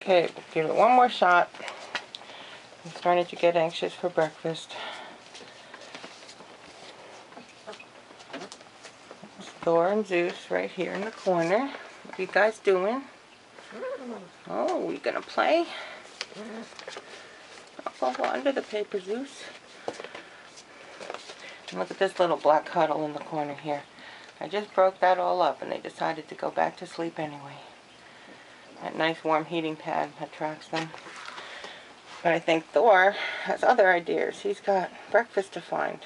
Okay, we'll give it one more shot. I'm starting to get anxious for breakfast. Thor and Zeus right here in the corner. What are you guys doing? Oh, we gonna play? I'll go under the paper, Zeus. And look at this little black huddle in the corner here. I just broke that all up and they decided to go back to sleep anyway. That nice warm heating pad attracts them. But I think Thor has other ideas. He's got breakfast to find.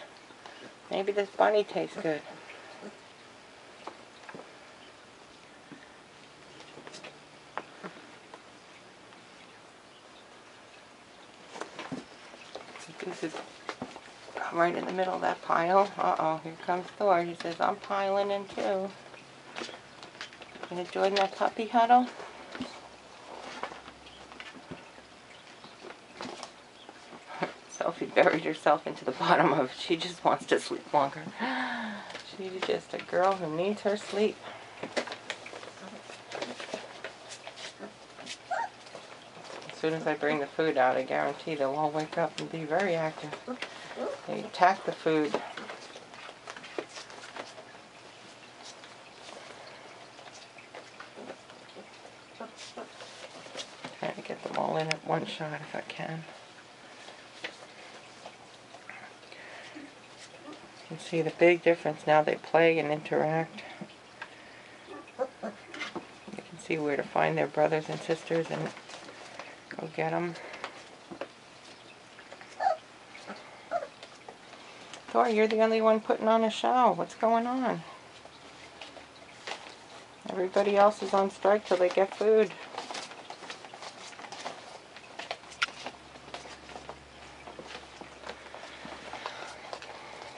Maybe this bunny tastes good. This is right in the middle of that pile. Uh-oh, here comes Thor. He says, I'm piling in too. Gonna join that puppy huddle? Sophie buried herself into the bottom of it. She just wants to sleep longer. She's just a girl who needs her sleep. As soon as I bring the food out, I guarantee they'll all wake up and be very active. They attack the food. Trying to get them all in at one shot if I can. You can see the big difference now. They play and interact. You can see where to find their brothers and sisters and go get them. Thor, you're the only one putting on a show. What's going on? Everybody else is on strike till they get food.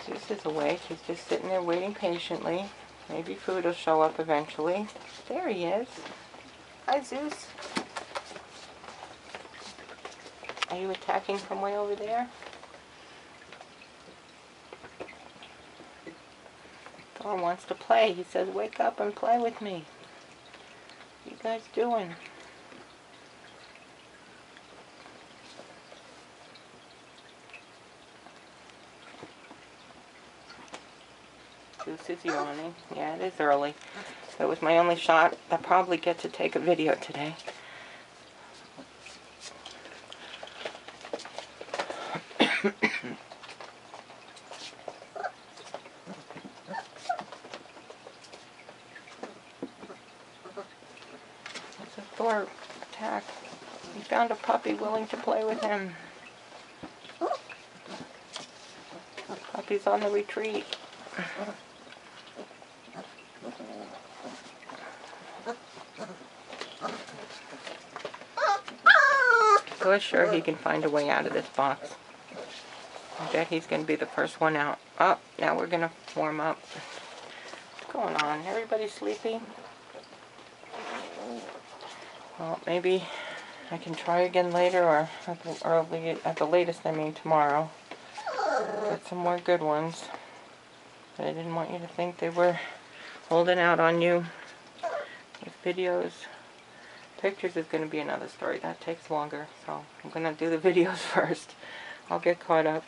Zeus is awake. He's just sitting there waiting patiently. Maybe food will show up eventually. There he is. Hi, Zeus. Are you attacking from way over there? Thor wants to play. He says, wake up and play with me. What are you guys doing? Zeus is yawning. Yeah, it is early. But it was my only shot. I'll probably get to take a video today. It's a Thor attack. He found a puppy willing to play with him. Puppy's on the retreat. Thor's sure he can find a way out of this box. I bet he's going to be the first one out. Oh, now we're going to warm up. What's going on? Everybody sleepy? Well, maybe I can try again later, or at the latest, I mean tomorrow. Get some more good ones. But I didn't want you to think they were holding out on you with videos. Pictures is going to be another story. That takes longer, so I'm going to do the videos first. I'll get caught up.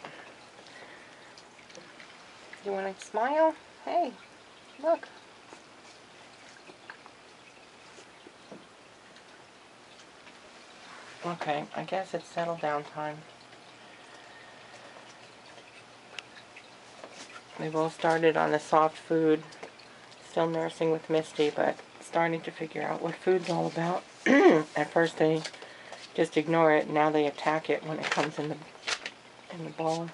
You want to smile? Hey, look. Okay, I guess it's settle down time. They've all started on the soft food. Still nursing with Misty, but starting to figure out what food's all about. At first they just ignore it, now they attack it when it comes in the bowl.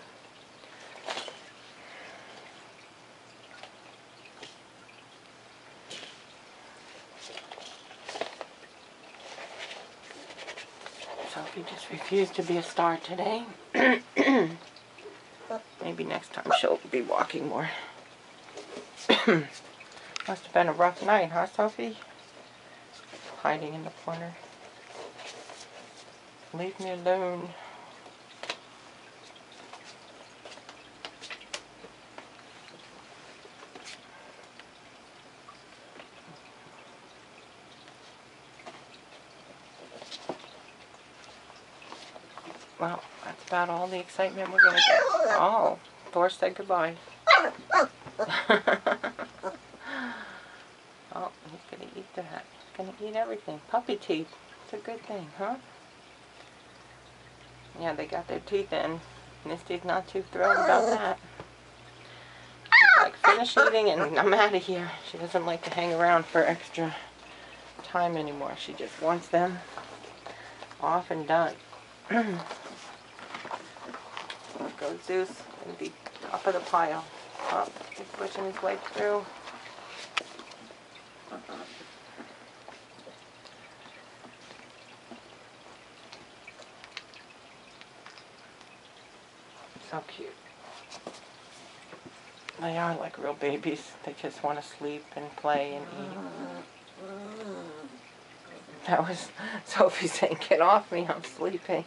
Sophie just refused to be a star today. Maybe next time she'll be walking more. Must have been a rough night, huh, Sophie? Hiding in the corner. Leave me alone. Well, that's about all the excitement we're going to get. Oh, Thor said goodbye. Oh, he's going to eat that. He's going to eat everything. Puppy teeth. It's a good thing, huh? Yeah, they got their teeth in. Misty's not too thrilled about that. She's like, finish eating and I'm out of here. She doesn't like to hang around for extra time anymore. She just wants them off and done. There goes Zeus. Gonna be top of the pile. Oh, he's pushing his way through. So cute. They are like real babies. They just want to sleep and play and eat. That was Sophie saying, "Get off me, I'm sleeping."